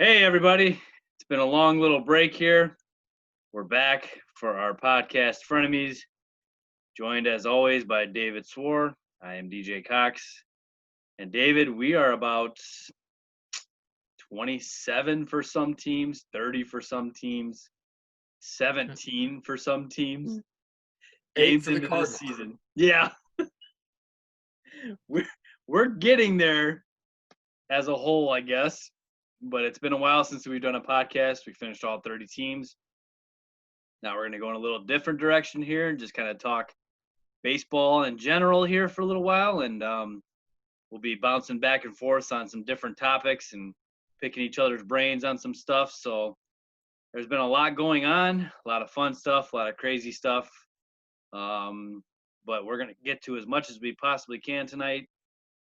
Hey, everybody. It's been a long little break here. We're back for our podcast, Frenemies, joined as always by David Swor. I am DJ Cox. And David, we are about 27 for some teams, 30 for some teams, 17 for some teams. 8 Games for the into this Cardinals. season. Yeah. we're getting there as a whole, I guess. But it's been a while since we've done a podcast. We finished all 30 teams. Now we're going to go in a little different direction here and just kind of talk baseball in general here for a little while. And we'll be bouncing back and forth on some different topics and picking each other's brains on some stuff. So there's been a lot going on, a lot of fun stuff, a lot of crazy stuff. But we're going to get to as much as we possibly can tonight.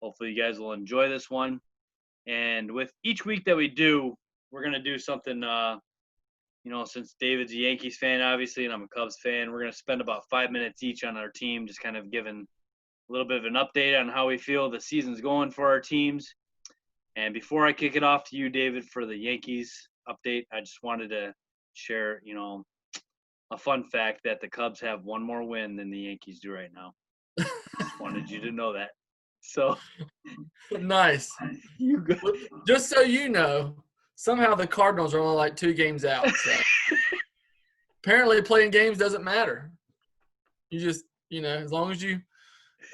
Hopefully you guys will enjoy this one. And with each week that we do, we're going to do something, since David's a Yankees fan, obviously, and I'm a Cubs fan, we're going to spend about 5 minutes each on our team, just kind of giving a little bit of an update on how we feel the season's going for our teams. And before I kick it off to you, David, for the Yankees update, I just wanted to share, a fun fact that the Cubs have one more win than the Yankees do right now. Just wanted you to know that. So Nice. Just so you know, somehow the Cardinals are only like 2 games out. So apparently playing games doesn't matter. You just, as long as you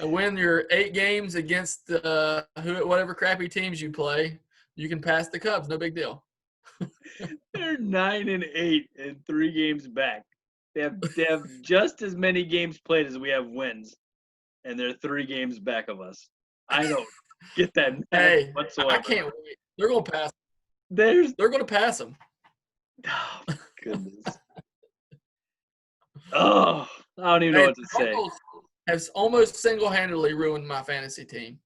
win your 8 games against whatever crappy teams you play, you can pass the Cubs. No big deal. They're 9-8 and 3 games back. They have just as many games played as we have wins, and they're 3 games back of us. I don't get that whatsoever. I can't wait. They're going to pass. They're going to pass them. Oh, my goodness. I don't even know what to say. Has almost single-handedly ruined my fantasy team.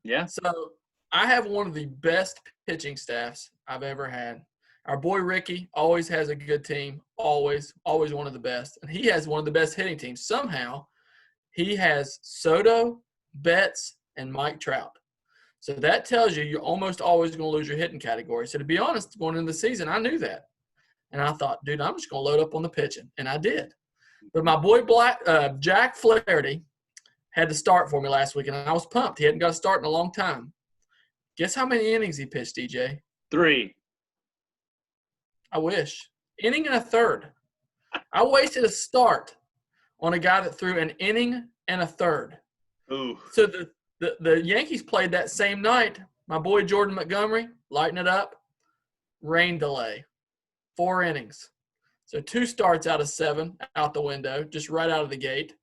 Yeah. So I have one of the best pitching staffs I've ever had. Our boy Ricky always has a good team, always one of the best. And he has one of the best hitting teams. Somehow he has Soto, Betts, and Mike Trout. So that tells you you're almost always going to lose your hitting category. So to be honest, going into the season, I knew that. And I thought, dude, I'm just going to load up on the pitching. And I did. But my boy Jack Flaherty had to start for me last week, and I was pumped. He hadn't got a start in a long time. Guess how many innings he pitched, DJ? 3. I wish. Inning and a third. I wasted a start on a guy that threw an inning and a third. Ooh. So the Yankees played that same night. My boy Jordan Montgomery, lighting it up, rain delay, 4 innings. So 2 starts out of 7 out the window, just right out of the gate.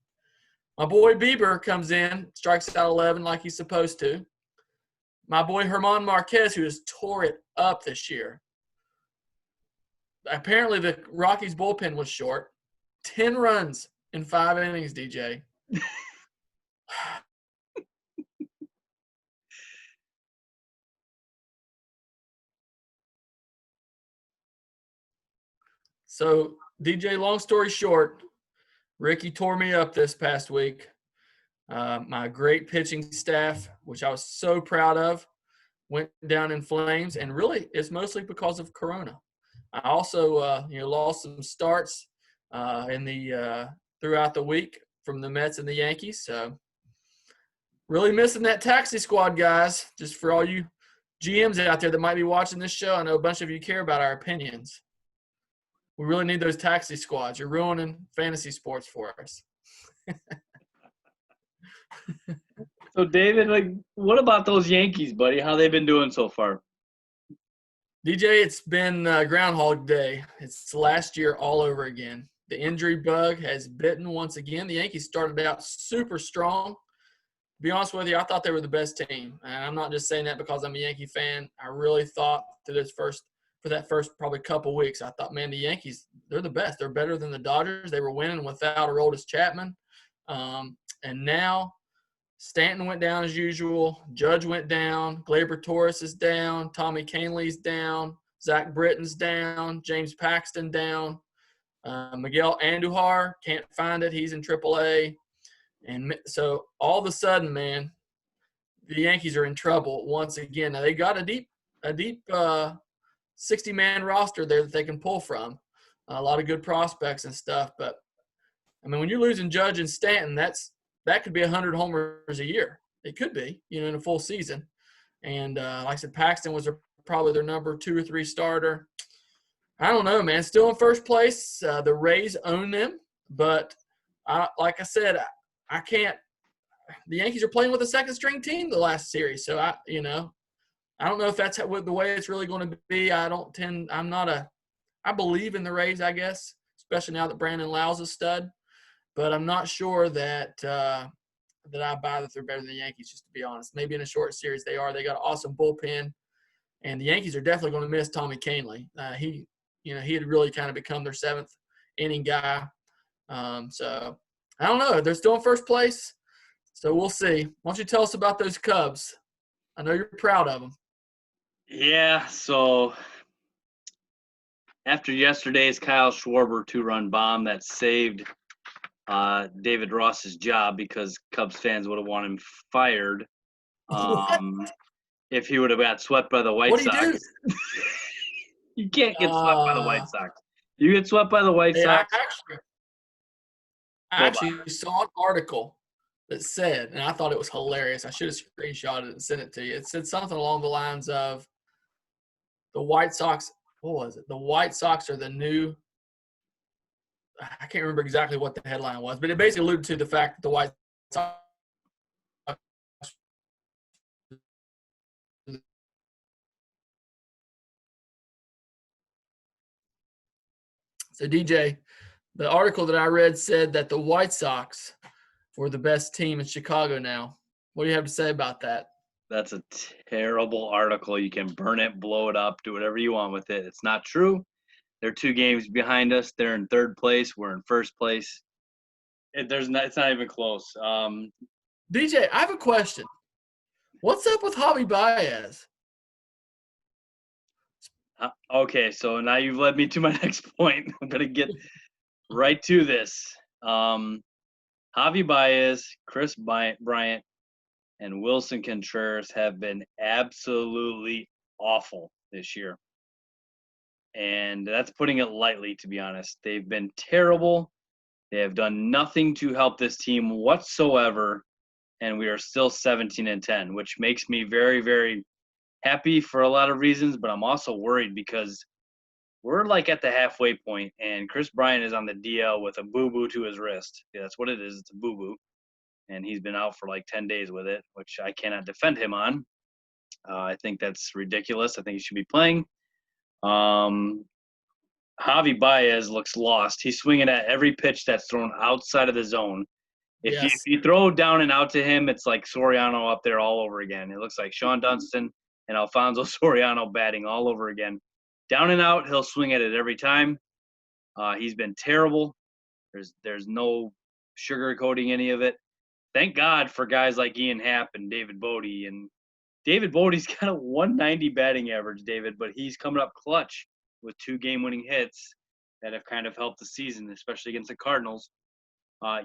My boy Bieber comes in, strikes out 11 like he's supposed to. My boy Herman Marquez, who has tore it up this year. Apparently the Rockies bullpen was short. 10 runs in 5 innings, DJ. So, DJ, long story short, Ricky tore me up this past week. My great pitching staff, which I was so proud of, went down in flames, and really it's mostly because of Corona. I also, lost some starts throughout the week from the Mets and the Yankees. So, really missing that taxi squad, guys. Just for all you GMs out there that might be watching this show, I know a bunch of you care about our opinions. We really need those taxi squads. You're ruining fantasy sports for us. So, David, what about those Yankees, buddy? How they been doing so far? DJ, it's been Groundhog Day. It's last year all over again. The injury bug has bitten once again. The Yankees started out super strong. To be honest with you, I thought they were the best team. And I'm not just saying that because I'm a Yankee fan. I really thought for that first probably couple weeks, I thought, man, the Yankees, they're the best. They're better than the Dodgers. They were winning without Aroldis Chapman. And now Stanton went down as usual. Judge went down. Gleyber Torres is down. Tommy Kahnle's down. Zach Britton's down. James Paxton down. Miguel Andujar, can't find it. He's in AAA. And so all of a sudden, man, the Yankees are in trouble once again. Now they got a deep 60-man roster there that they can pull from. A lot of good prospects and stuff. But, I mean, when you're losing Judge and Stanton, that could be 100 homers a year. It could be, in a full season. And like I said, Paxton was probably their number 2 or 3 starter. I don't know, man. Still in first place. The Rays own them. But, like I said, I can't – the Yankees are playing with a second-string team the last series. So, I don't know if that's the way it's really going to be. I believe in the Rays, I guess, especially now that Brandon Lau's a stud. But I'm not sure that that I buy that they're better than the Yankees, just to be honest. Maybe in a short series they are. They got an awesome bullpen. And the Yankees are definitely going to miss Tommy Kahnle. He had really kind of become their 7th inning guy. So I don't know. They're still in first place. So we'll see. Why don't you tell us about those Cubs? I know you're proud of them. Yeah, so after yesterday's Kyle Schwarber 2-run bomb that saved David Ross's job because Cubs fans would have wanted him fired if he would have got swept by the White Sox. What do? You can't get swept by the White Sox. You get swept by the White Sox. I actually saw an article that said, and I thought it was hilarious. I should have screenshotted it and sent it to you. It said something along the lines of the White Sox. What was it? The White Sox are the new. I can't remember exactly what the headline was, but it basically alluded to the fact that the White Sox. So, DJ, the article that I read said that the White Sox were the best team in Chicago now. What do you have to say about that? That's a terrible article. You can burn it, blow it up, do whatever you want with it. It's not true. They're 2 games behind us. They're in 3rd place. We're in 1st place. It's not even close. DJ, I have a question. What's up with Javi Baez? Okay, so now you've led me to my next point. I'm going to get right to this. Javi Baez, Chris Bryant, and Wilson Contreras have been absolutely awful this year. And that's putting it lightly, to be honest. They've been terrible. They have done nothing to help this team whatsoever. And we are still 17-10, which makes me very, very happy for a lot of reasons. But I'm also worried because we're like at the halfway point, and Chris Bryant is on the DL with a boo-boo to his wrist. Yeah, that's what it is. It's a boo-boo. And he's been out for like 10 days with it, which I cannot defend him on. I think that's ridiculous. I think he should be playing. Javi Baez looks lost. He's swinging at every pitch that's thrown outside of the zone. If you throw down and out to him, it's like Soriano up there all over again. It looks like Sean Dunston and Alfonso Soriano batting all over again. Down and out, he'll swing at it every time. He's been terrible. There's no sugarcoating any of it. Thank God for guys like Ian Happ and David Bodie. And David Bodie's got a 190 batting average, David, but he's coming up clutch with 2 game-winning hits that have kind of helped the season, especially against the Cardinals.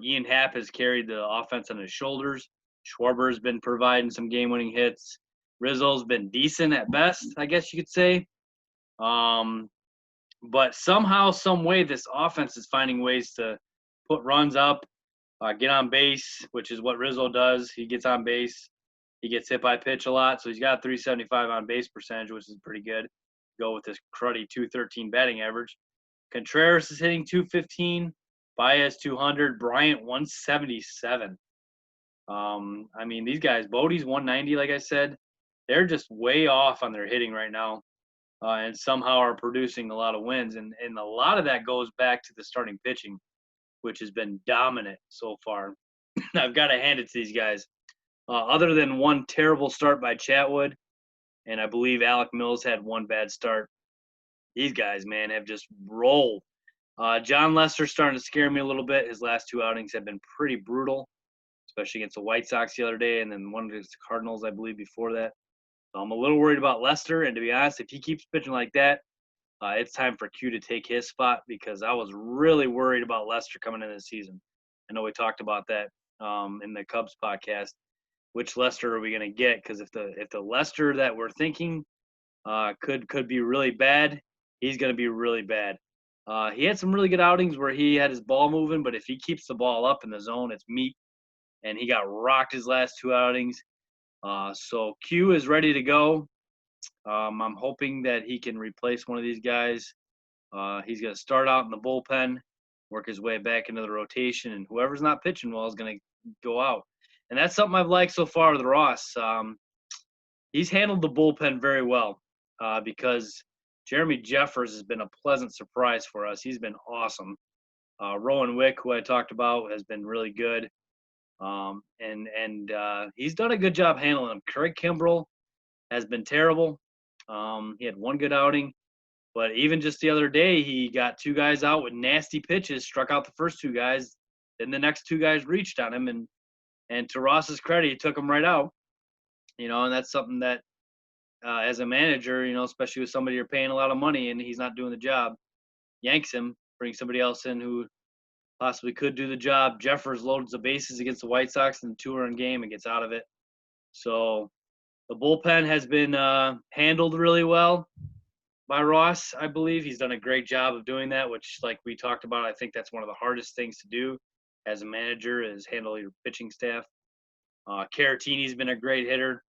Ian Happ has carried the offense on his shoulders. Schwarber has been providing some game-winning hits. Rizzo's been decent at best, I guess you could say. But somehow, some way, this offense is finding ways to put runs up, get on base, which is what Rizzo does. He gets on base. He gets hit by pitch a lot, so he's got 375 on base percentage, which is pretty good. Go with this cruddy 213 batting average. Contreras is hitting 215. Baez 200. Bryant 177. I mean, these guys, Bodie's 190, like I said. They're just way off on their hitting right now, and somehow are producing a lot of wins. And a lot of that goes back to the starting pitching, which has been dominant so far. I've got to hand it to these guys. Other than one terrible start by Chatwood, and I believe Alec Mills had one bad start, these guys, man, have just rolled. John Lester's starting to scare me a little bit. His last 2 outings have been pretty brutal, especially against the White Sox the other day, and then one against the Cardinals, I believe, before that. So I'm a little worried about Lester, and to be honest, if he keeps pitching like that, it's time for Q to take his spot because I was really worried about Lester coming into the season. I know we talked about that in the Cubs podcast. Which Lester are we going to get? Because if the Lester that we're thinking could be really bad. He's going to be really bad. He had some really good outings where he had his ball moving, but if he keeps the ball up in the zone, it's meat. And he got rocked his last 2 outings. So Q is ready to go. I'm hoping that he can replace one of these guys. He's going to start out in the bullpen, work his way back into the rotation, and whoever's not pitching well is going to go out. And that's something I've liked so far with Ross. He's handled the bullpen very well because Jeremy Jeffers has been a pleasant surprise for us. He's been awesome. Rowan Wick, who I talked about, has been really good. And he's done a good job handling them. Craig Kimbrell has been terrible. He had one good outing, but even just the other day, he got 2 guys out with nasty pitches, struck out the first 2 guys. Then the next 2 guys reached on him, and to Ross's credit, he took them right out. And that's something that, as a manager, especially with somebody you're paying a lot of money and he's not doing the job, yanks him, brings somebody else in who possibly could do the job. Jeffers loads the bases against the White Sox in the 2-run game and gets out of it. So the bullpen has been handled really well by Ross, I believe. He's done a great job of doing that, which, like we talked about, I think that's one of the hardest things to do as a manager is handle your pitching staff. Caratini's been a great hitter,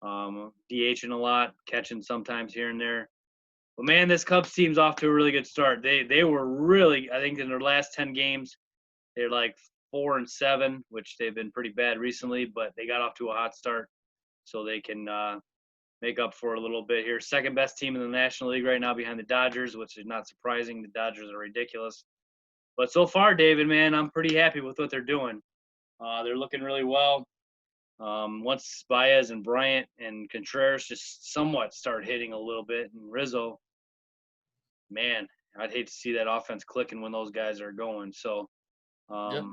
DHing a lot, catching sometimes here and there. But, man, this Cubs team's off to a really good start. They were really, I think in their last 10 games, they're like 4-7, which they've been pretty bad recently, but they got off to a hot start so they can make up for a little bit here. Second best team in the National League right now behind the Dodgers, which is not surprising. The Dodgers are ridiculous. But so far, David, man, I'm pretty happy with what they're doing. They're looking really well. Once Baez and Bryant and Contreras just somewhat start hitting a little bit, and Rizzo, man, I'd hate to see that offense clicking when those guys are going. So a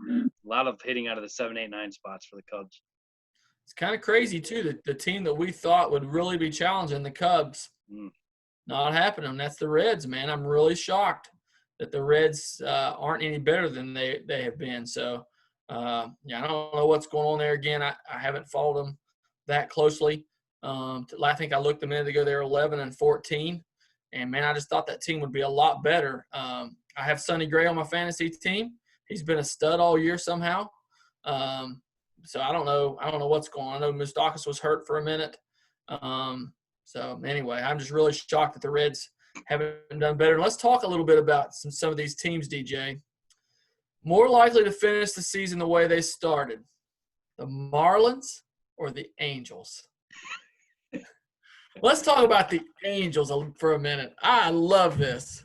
lot of hitting out of the 7, 8, 9 spots for the Cubs. It's kind of crazy, too, that the team that we thought would really be challenging the Cubs, not happening. That's the Reds, man. I'm really shocked that the Reds aren't any better than they have been. So, I don't know what's going on there. Again, I haven't followed them that closely. I think I looked a minute ago. They were 11-14. And, man, I just thought that team would be a lot better. I have Sonny Gray on my fantasy team. He's been a stud all year somehow. So I don't know what's going on. I know Moustakas was hurt for a minute. So anyway, I'm just really shocked that the Reds haven't done better. Let's talk a little bit about some of these teams, DJ. More likely to finish the season the way they started, the Marlins or the Angels? Let's talk about the Angels for a minute. I love this.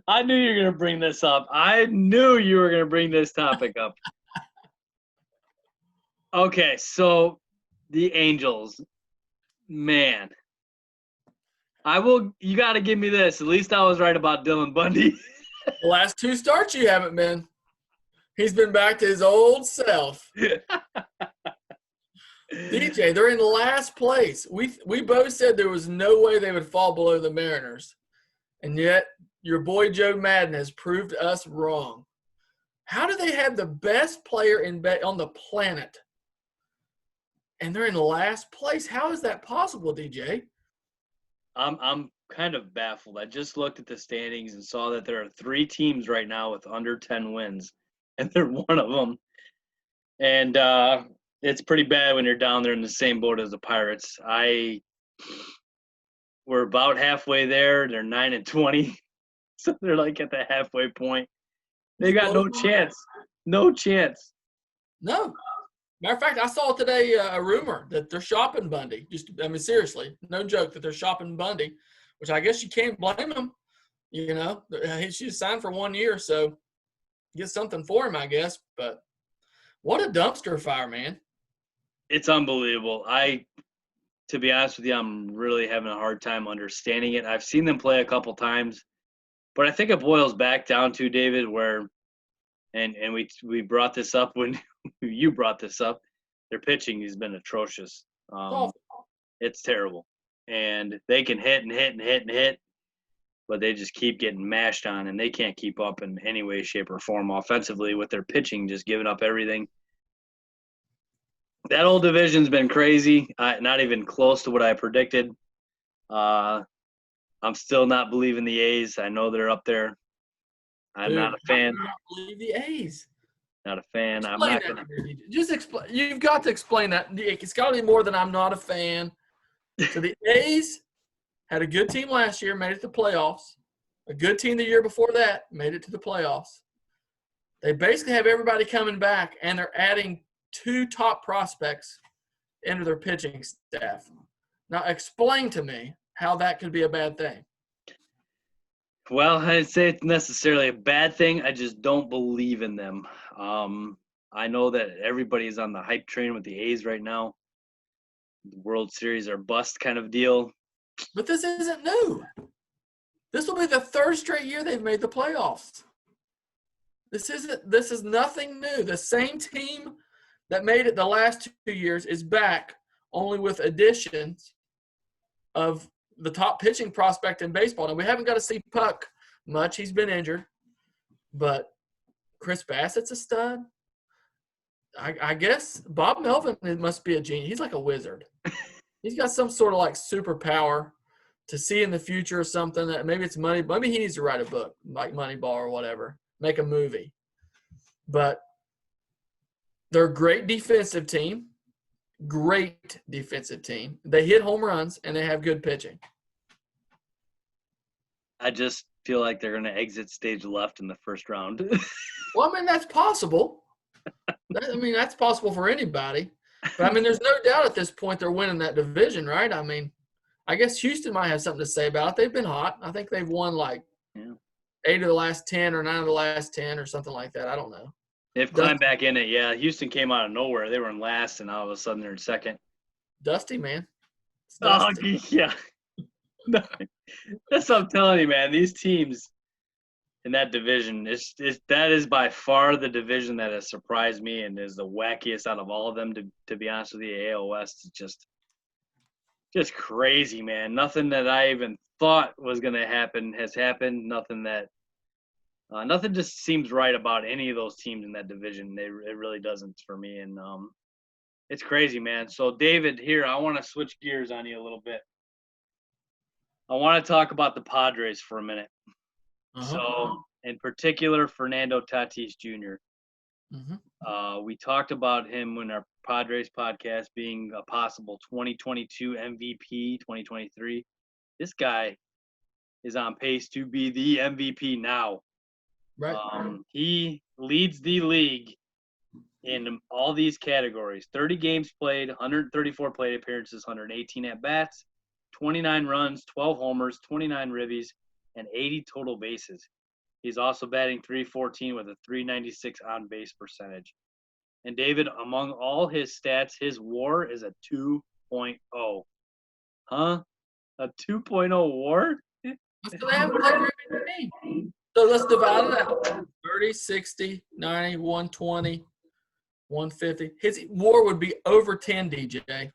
I knew you were going to bring this up. I knew you were going to bring this topic up. Okay, so the Angels, man. You got to give me this. At least I was right about Dylan Bundy. The last 2 starts you haven't been. He's been back to his old self. DJ, they're in last place. We both said there was no way they would fall below the Mariners. And yet your boy Joe Madden has proved us wrong. How do they have the best player on the planet and they're in last place? How is that possible, DJ? I'm kind of baffled. I just looked at the standings and saw that there are 3 teams right now with under 10 wins, and they're one of them. And it's pretty bad when you're down there in the same boat as the Pirates. We're about halfway there. They're 9-20, so they're like at the halfway point. They got no chance. No chance. No. Matter of fact, I saw today a rumor that they're shopping Bundy. Seriously, no joke that they're shopping Bundy, which I guess you can't blame him. He should sign for 1 year, so get something for him, I guess. But what a dumpster fire, man. It's unbelievable. To be honest with you, I'm really having a hard time understanding it. I've seen them play a couple times, but I think it boils back down to, David, where and we brought this up when you brought this up, their pitching has been atrocious. It's terrible. And they can hit and hit and hit and hit, but they just keep getting mashed on, and they can't keep up in any way, shape, or form offensively with their pitching, just giving up everything. That whole division's been crazy, not even close to what I predicted. I'm still not believing the A's. I know they're up there. I'm Dude, not a how do fan. you not believe the A's? Not a fan. I'm Explain not that gonna. to me. Just explain. You've got to explain that. It's got to be more than I'm not a fan. So the A's had a good team last year, made it to the playoffs. A good team the year before that made it to the playoffs. They basically have everybody coming back, and they're adding 2 top prospects into their pitching staff. Now, explain to me how that could be a bad thing. Well, I'd say it's necessarily a bad thing. I just don't believe in them. I know that everybody's on the hype train with the A's right now. The World Series or bust kind of deal. But this isn't new. This will be the 3rd straight year they've made the playoffs. This is nothing new. The same team that made it the last 2 years is back, only with additions of the top pitching prospect in baseball. Now, we haven't got to see Puck much. He's been injured. But Chris Bassett's a stud. I guess Bob Melvin must be a genius. He's like a wizard. He's got some sort of like superpower to see in the future or something. That maybe it's money. Maybe he needs to write a book like Moneyball or whatever. Make a movie. But they're a great defensive team. Great defensive team. They hit home runs and they have good pitching. I just feel like they're going to exit stage left in the first round. Well, I mean, that's possible. That's possible for anybody. But, I mean, there's no doubt at this point they're winning that division, right? I mean, I guess Houston might have something to say about it. They've been hot. I think they've won like 8 of the last 10 or 9 of the last 10 or something like that. I don't know. They've climbed back in it, yeah. Houston came out of nowhere. They were in last, and all of a sudden they're in second. Dusty, man. Oh, yeah. That's what I'm telling you, man. These teams in that division, that is by far the division that has surprised me and is the wackiest out of all of them, to be honest with you. AL West is just crazy, man. Nothing that I even thought was going to happen has happened. Nothing just seems right about any of those teams in that division. It really doesn't for me, and it's crazy, man. So, David, here, I want to switch gears on you a little bit. I want to talk about the Padres for a minute. So, in particular, Fernando Tatis Jr. We talked about him in our Padres podcast being a possible 2022 MVP, 2023. This guy is on pace to be the MVP now. Right. He leads the league in all these categories. 30 games played, 134 plate appearances, 118 at-bats, 29 runs, 12 homers, 29 ribbies, and 80 total bases. He's also batting .314 with a .396 on-base percentage. And David, among all his stats, his WAR is a 2.0. Huh? A 2.0 WAR? So they haven't played very many games. So let's divide it out. 30, 60, 90, 120, 150. His WAR would be over 10, DJ.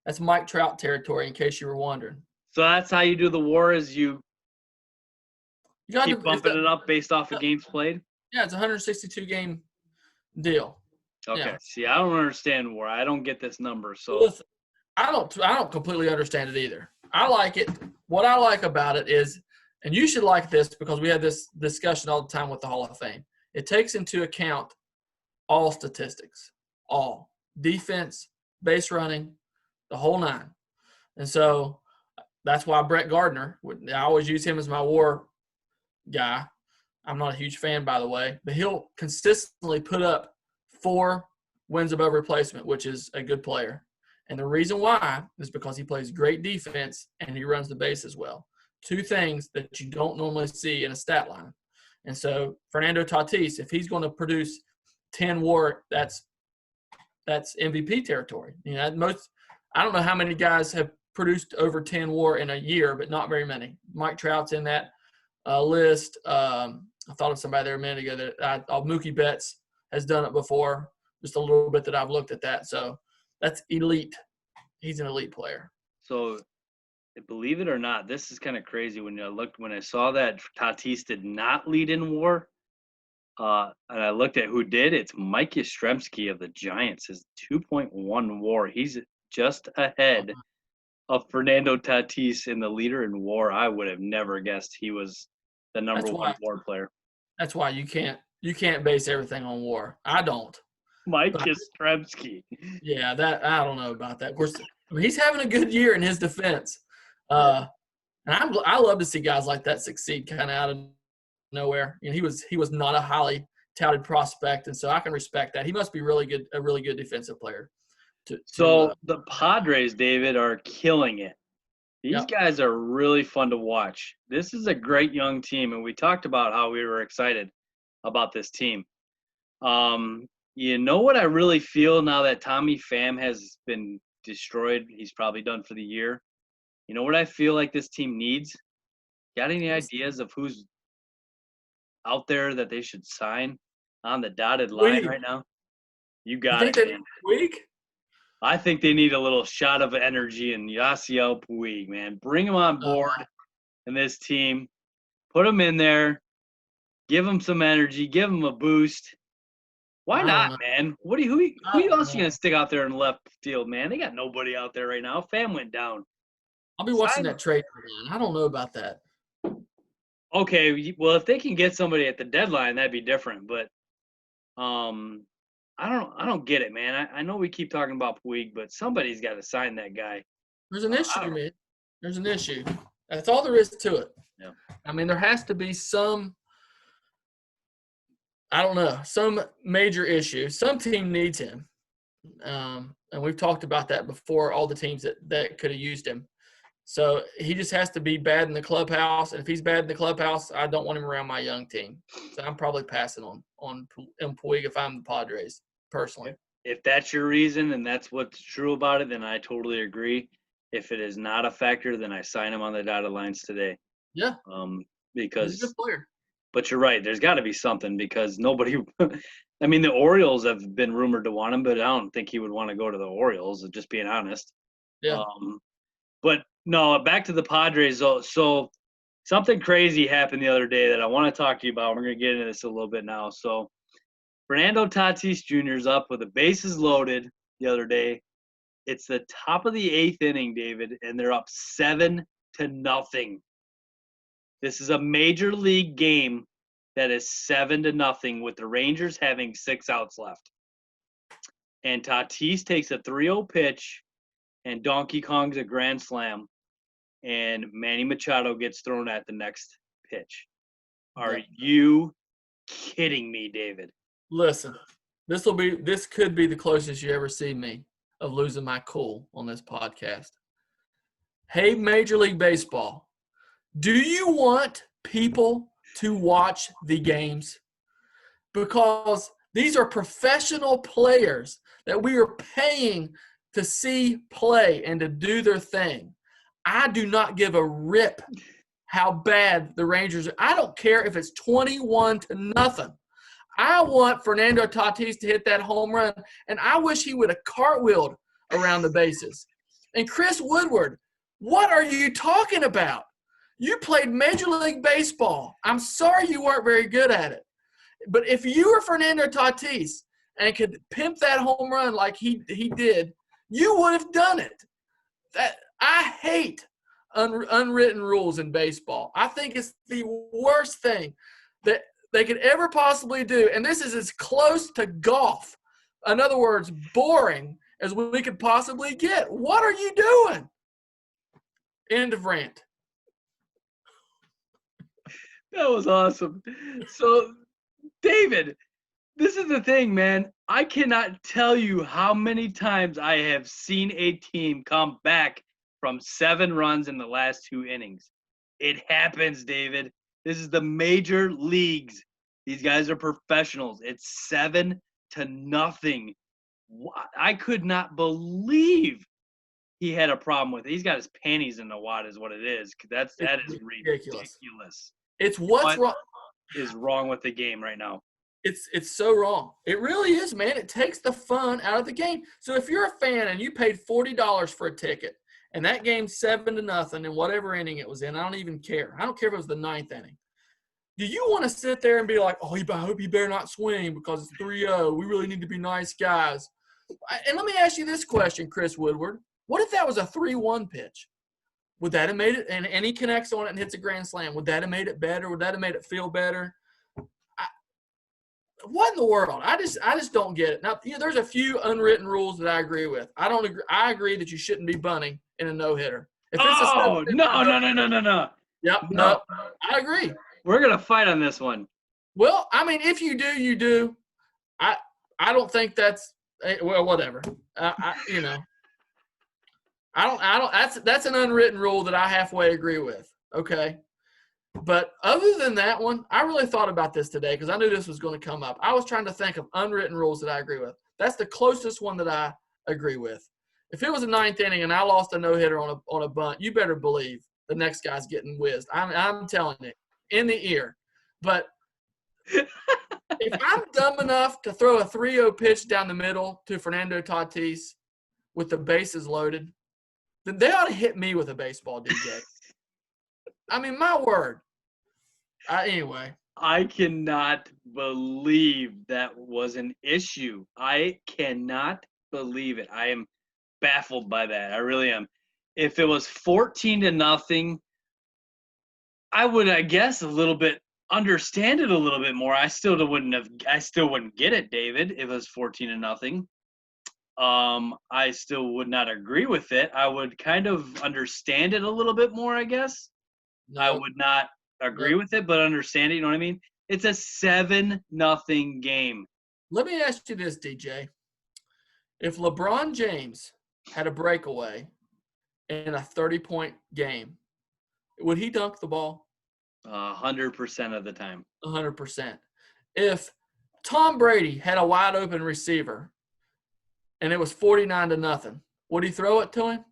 That's Mike Trout territory, in case you were wondering. So that's how you do the WAR, is you keep bumping it up based off of games played? Yeah, it's a 162-game deal. Okay. Yeah. See, I don't understand WAR. I don't get this number. So listen, I don't completely understand it either. I like it. What I like about it is, and you should like this because we have this discussion all the time with the Hall of Fame. It takes into account all statistics, all defense, base running, the whole 9. And so that's why Brett Gardner, I always use him as my WAR guy. I'm not a huge fan, by the way, but he'll consistently put up 4 wins above replacement, which is a good player. And the reason why is because he plays great defense and he runs the bases well. 2 things that you don't normally see in a stat line. And so Fernando Tatis, if he's going to produce 10 WAR, that's MVP territory. You know, I don't know how many guys have produced over 10 WAR in a year, but not very many. Mike Trout's in that list. I thought of somebody there a minute ago that Mookie Betts has done it before, just a little bit that I've looked at that. So that's elite. He's an elite player. So believe it or not, this is kind of crazy. When I saw that Tatis did not lead in WAR, and I looked at who did, it's Mike Yastrzemski of the Giants, his 2.1 WAR. He's just ahead of Fernando Tatis and the leader in WAR, I would have never guessed he was the number one WAR player. That's why you can't base everything on WAR. I don't. Mike But, Yastrzemski. yeah, that I don't know about that. Of course, I mean, he's having a good year in his defense. And I love to see guys like that succeed kind of out of nowhere. You know, he was not a highly touted prospect, and so I can respect that. He must be a really good defensive player. So the Padres, David, are killing it. These Yep. guys are really fun to watch. This is a great young team, and we talked about how we were excited about this team. You know what I really feel now that Tommy Pham has been destroyed? He's probably done for the year. You know what I feel like this team needs? Got any ideas of who's out there that they should sign on the dotted line right now? You got it, man. I think they need a little shot of energy in Yasiel Puig, man. Bring him on board in this team. Put him in there. Give him some energy. Give him a boost. Why not, man? Who else you gonna stick out there in left field, man? They got nobody out there right now. Pham went down. I'll be watching that trade deadline. I don't know about that. Okay, well, if they can get somebody at the deadline, that'd be different. But I don't get it, man. I know we keep talking about Puig, but somebody's got to sign that guy. There's an issue, man. There's an issue. That's all there is to it. Yeah. I mean, there has to be some – I don't know, some major issue. Some team needs him. And we've talked about that before, all the teams that could have used him. So he just has to be bad in the clubhouse. And if he's bad in the clubhouse, I don't want him around my young team. So I'm probably passing on Puig if I'm the Padres, personally. If that's your reason and that's what's true about it, then I totally agree. If it is not a factor, then I sign him on the dotted lines today. Yeah. Because he's a good player. But you're right. There's got to be something because nobody – I mean, the Orioles have been rumored to want him, but I don't think he would want to go to the Orioles, just being honest. Yeah. But, no, back to the Padres. So something crazy happened the other day that I want to talk to you about. We're going to get into this a little bit now. So Fernando Tatis Jr. is up with the bases loaded the other day. It's the top of the 8th inning, David, and they're up 7-0. This is a major league game that is 7-0 with the Rangers having 6 outs left. And Tatis takes a 3-0 pitch, and Donkey Kong's a grand slam, and Manny Machado gets thrown at the next pitch. Are you kidding me, David? Listen, this could be the closest you ever see me of losing my cool on this podcast. Hey, Major League Baseball. Do you want people to watch the games? Because these are professional players that we are paying to see play and to do their thing. I do not give a rip how bad the Rangers are. I don't care if it's 21-0. I want Fernando Tatis to hit that home run, and I wish he would have cartwheeled around the bases. And Chris Woodward, what are you talking about? You played Major League Baseball. I'm sorry you weren't very good at it. But if you were Fernando Tatis and could pimp that home run like he did, you would have done it. I hate unwritten rules in baseball. I think it's the worst thing that they could ever possibly do. And this is as close to golf, in other words, boring, as we could possibly get. What are you doing? End of rant. That was awesome. So, David, this is the thing, man. I cannot tell you how many times I have seen a team come back from 7 runs in the last 2 innings. It happens, David. This is the major leagues. These guys are professionals. It's 7-0. I could not believe he had a problem with it. He's got his panties in the wad is what it is. That is ridiculous. It's what's wrong. Is wrong with the game right now. It's so wrong. It really is, man. It takes the fun out of the game. So if you're a fan and you paid $40 for a ticket and that game's 7-0 in whatever inning it was in, I don't even care. I don't care if it was the 9th inning. Do you want to sit there and be like, oh, I hope you better not swing because it's 3-0. We really need to be nice guys. And let me ask you this question, Chris Woodward. What if that was a 3-1 pitch? Would that have made it? And he connects on it and hits a grand slam. Would that have made it better? Would that have made it feel better? What in the world? I just don't get it. Now, there's a few unwritten rules that I agree with. I don't agree. I agree that you shouldn't be bunting in a no-hitter. If it's Oh, no. Yep, no. I agree. We're going to fight on this one. Well, I mean, if you do, you do. I don't think that's well, whatever. You know, I don't. That's an unwritten rule that I halfway agree with. Okay. But other than that one, I really thought about this today because I knew this was going to come up. I was trying to think of unwritten rules that I agree with. That's the closest one that I agree with. If it was a 9th inning and I lost a no-hitter on a bunt, you better believe the next guy's getting whizzed. I'm telling you, in the ear. But if I'm dumb enough to throw a 3-0 pitch down the middle to Fernando Tatis with the bases loaded, then they ought to hit me with a baseball, DJ. I mean, my word. Anyway. I cannot believe that was an issue. I cannot believe it. I am baffled by that. I really am. If it was 14-0, I would, I guess, a little bit understand it a little bit more. I still wouldn't get it, David, if it was 14-0. I still would not agree with it. I would kind of understand it a little bit more, I guess. No. I would not agree with it, but understand it. You know what I mean? It's a 7-0 game. Let me ask you this, DJ. If LeBron James had a breakaway in a 30-point game, would he dunk the ball? 100% of the time. 100%. If Tom Brady had a wide open receiver and it was 49-0, would he throw it to him?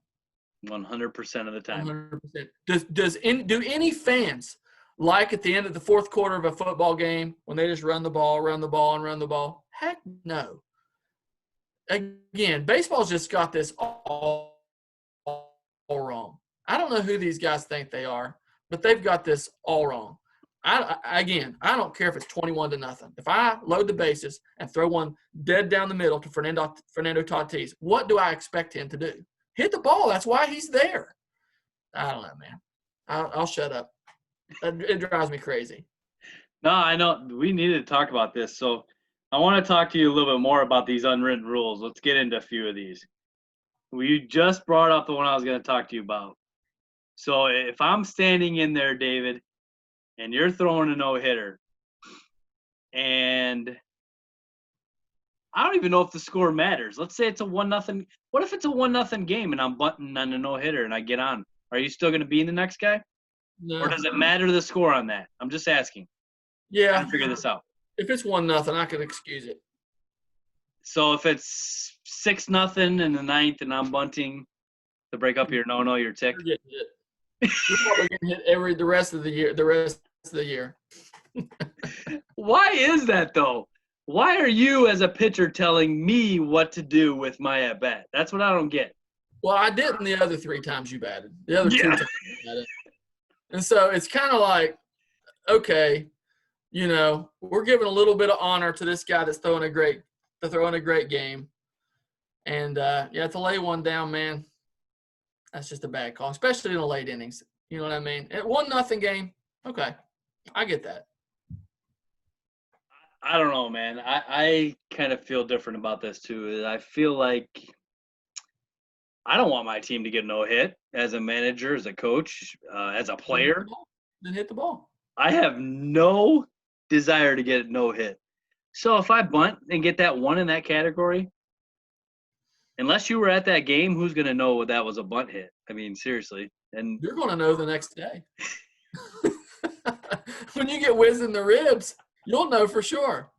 100% of the time. 100%. Do any fans like at the end of the fourth quarter of a football game when they just run the ball? Heck no. Again, baseball's just got this all wrong. I don't know who these guys think they are, but they've got this all wrong. I don't care if it's 21-0. If I load the bases and throw one dead down the middle to Fernando Tatis, what do I expect him to do? Hit the ball. That's why he's there. I don't know, man. I'll shut up. It drives me crazy. No, I know. We needed to talk about this. So I want to talk to you a little bit more about these unwritten rules. Let's get into a few of these. You just brought up the one I was going to talk to you about. So if I'm standing in there, David, and you're throwing a no-hitter, and I don't even know if the score matters. Let's say it's a 1-0. What if it's a 1-0 game and I'm bunting on a no-hitter and I get on? Are you still going to be the next guy? No. Or does it matter the score on that? I'm just asking. Yeah. Trying to figure this out. If it's 1-0, I can excuse it. So if it's 6-0 in the 9th and I'm bunting to break up your no-no, you're ticked. You're getting hit. You're probably getting hit the rest of the year. Why is that, though? Why are you, as a pitcher, telling me what to do with my at-bat? That's what I don't get. Well, I didn't the other 3 times you batted. The other 2 times you batted. And so it's kind of like, okay, you know, we're giving a little bit of honor to this guy that's throwing a great game. And, to lay one down, man, that's just a bad call, especially in the late innings. You know what I mean? At 1-0 game, okay, I get that. I don't know, man. I kind of feel different about this, too. I feel like I don't want my team to get no hit as a manager, as a coach, as a player. Then hit the ball. I have no desire to get no hit. So if I bunt and get that one in that category, unless you were at that game, who's going to know that was a bunt hit? I mean, seriously. And you're going to know the next day. When you get whizzed in the ribs, you'll know for sure.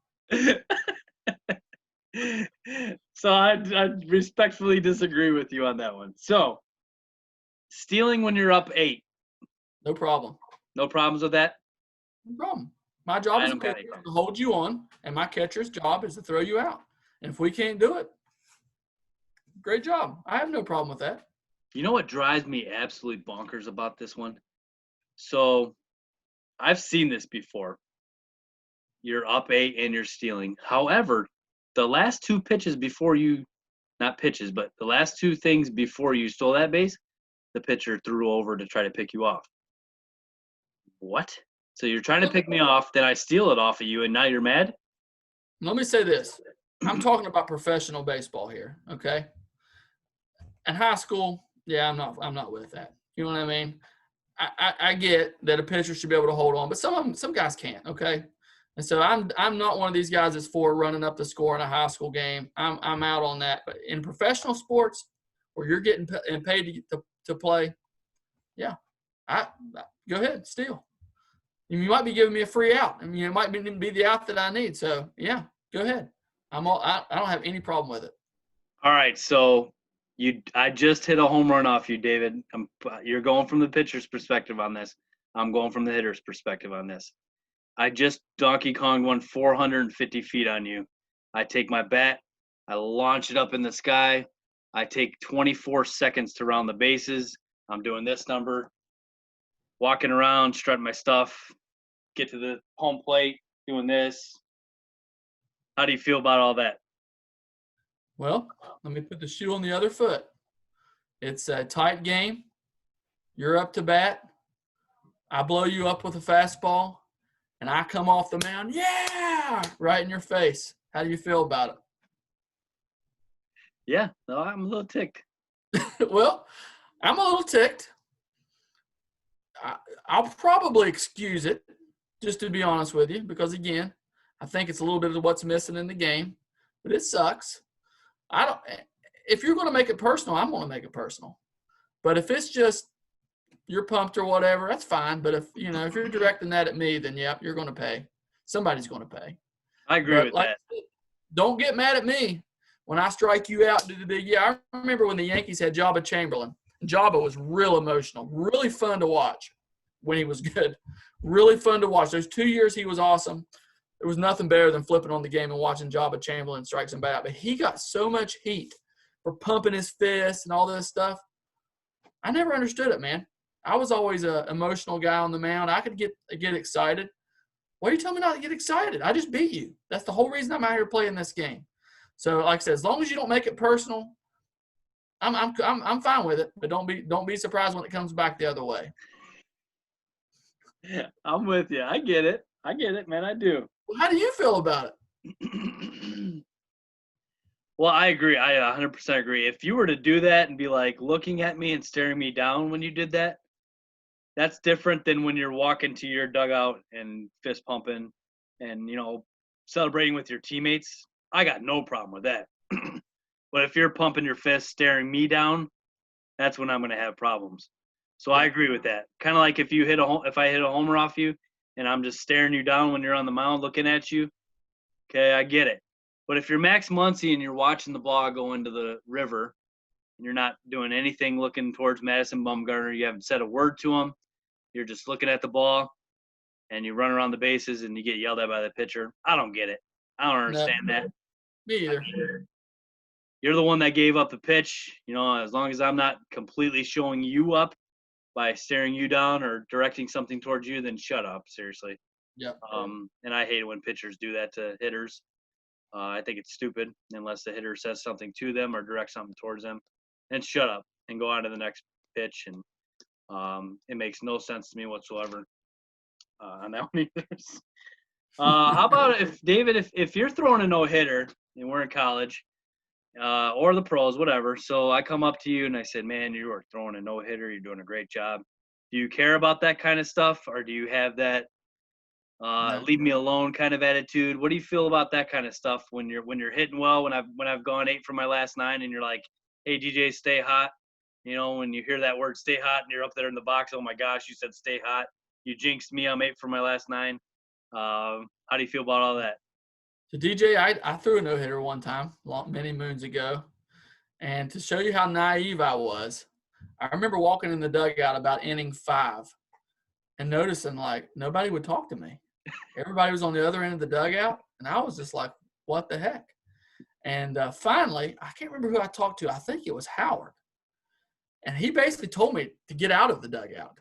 So I respectfully disagree with you on that one. So stealing when you're up 8. No problem. No problems with that? No problem. My job is to hold you on, and my catcher's job is to throw you out. And if we can't do it, great job. I have no problem with that. You know what drives me absolutely bonkers about this one? So I've seen this before. You're up 8 and you're stealing. However, the last 2 pitches before you not pitches, but the last two things before you stole that base, the pitcher threw over to try to pick you off. What? So you're trying to pick me off, then I steal it off of you, and now you're mad? Let me say this. I'm talking about professional baseball here, okay? In high school, yeah, I'm not with that. You know what I mean? I get that a pitcher should be able to hold on, but some guys can't, okay? And so I'm not one of these guys that's for running up the score in a high school game. I'm out on that. But in professional sports where you're getting paid to play, yeah, I go ahead, steal. You might be giving me a free out. I mean, it might be the out that I need. So yeah, go ahead. I don't have any problem with it. All right, so I just hit a home run off you, David. You're going from the pitcher's perspective on this. I'm going from the hitter's perspective on this. I just Donkey Konged one 450 feet on you. I take my bat, I launch it up in the sky. I take 24 seconds to round the bases. I'm doing this number, walking around, strutting my stuff, get to the home plate, doing this. How do you feel about all that? Well, let me put the shoe on the other foot. It's a tight game. You're up to bat. I blow you up with a fastball, and I come off the mound, yeah, right in your face. How do you feel about it? Yeah, no, I'm a little ticked. Well, I'm a little ticked. I'll probably excuse it, just to be honest with you, because, again, I think it's a little bit of what's missing in the game, but it sucks. If you're going to make it personal, I'm going to make it personal. But if it's just you're pumped or whatever, that's fine. But if you're directing that at me, then yeah, you're going to pay. Somebody's going to pay. I agree with that. Don't get mad at me when I strike you out. I remember when the Yankees had Jabba Chamberlain. Jabba was real emotional, really fun to watch when he was good. Really fun to watch. Those 2 years he was awesome. There was nothing better than flipping on the game and watching Jabba Chamberlain strike somebody out. But he got so much heat for pumping his fists and all this stuff. I never understood it, man. I was always an emotional guy on the mound. I could get excited. Why are you telling me not to get excited? I just beat you. That's the whole reason I'm out here playing this game. So, like I said, as long as you don't make it personal, I'm fine with it. But don't be surprised when it comes back the other way. Yeah, I'm with you. I get it, man. I do. Well, how do you feel about it? Well, I agree. I 100% agree. If you were to do that and be like looking at me and staring me down when you did that, that's different than when you're walking to your dugout and fist pumping and, celebrating with your teammates. I got no problem with that. But if you're pumping your fist, staring me down, that's when I'm going to have problems. So I agree with that. Kind of like if I hit a homer off you and I'm just staring you down when you're on the mound looking at you, okay, I get it. But if you're Max Muncy and you're watching the ball go into the river and you're not doing anything looking towards Madison Bumgarner, you haven't said a word to him, you're just looking at the ball and you run around the bases and you get yelled at by the pitcher, I don't get it. I don't understand that. Me either. You're the one that gave up the pitch. As long as I'm not completely showing you up by staring you down or directing something towards you, then shut up, seriously. Yeah. And I hate it when pitchers do that to hitters. I think it's stupid unless the hitter says something to them or directs something towards them. And shut up and go on to the next pitch. And it makes no sense to me whatsoever on that one either. How about if you're throwing a no-hitter and we're in college or the pros, whatever, so I come up to you and I said, man, you are throwing a no-hitter. You're doing a great job. Do you care about that kind of stuff, or do you have that No. leave me alone kind of attitude? What do you feel about that kind of stuff when you're hitting well, when I've gone 8 for my last 9 and you're like, hey, DJ, stay hot? When you hear that word stay hot and you're up there in the box, oh my gosh, you said stay hot. You jinxed me. I'm 8 for my last 9. How do you feel about all that? So, DJ, I threw a no-hitter one time, many moons ago. And to show you how naive I was, I remember walking in the dugout about inning 5 and noticing, like, nobody would talk to me. Everybody was on the other end of the dugout, and I was just like, what the heck? And finally, I can't remember who I talked to. I think it was Howard. And he basically told me to get out of the dugout,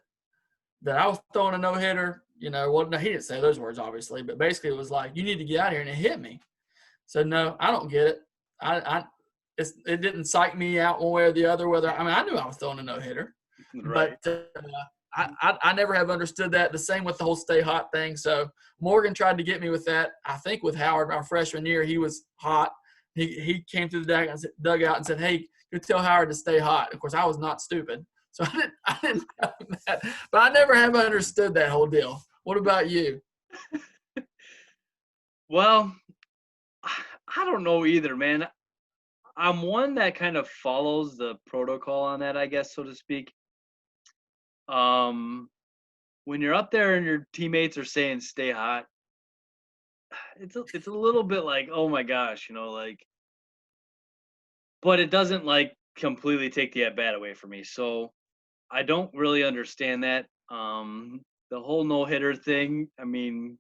that I was throwing a no-hitter. Well, no, he didn't say those words, obviously, but basically it was like, you need to get out here, and it hit me. So, no, I don't get it. it didn't psych me out one way or the other. I knew I was throwing a no hitter, Right. but I never have understood that. The same with the whole stay hot thing. So Morgan tried to get me with that. I think with Howard, my freshman year, he was hot. He came to the dugout and said, "Hey, you tell Howard to stay hot." Of course, I was not stupid, so I didn't know that. But I never have understood that whole deal. What about you? Well, I don't know either, man. I'm one that kind of follows the protocol on that, I guess, so to speak. Um, when you're up there and your teammates are saying stay hot, it's a little bit like, oh my gosh, like, but it doesn't like completely take the at bat away from me. So I don't really understand that. The whole no hitter thing. I mean,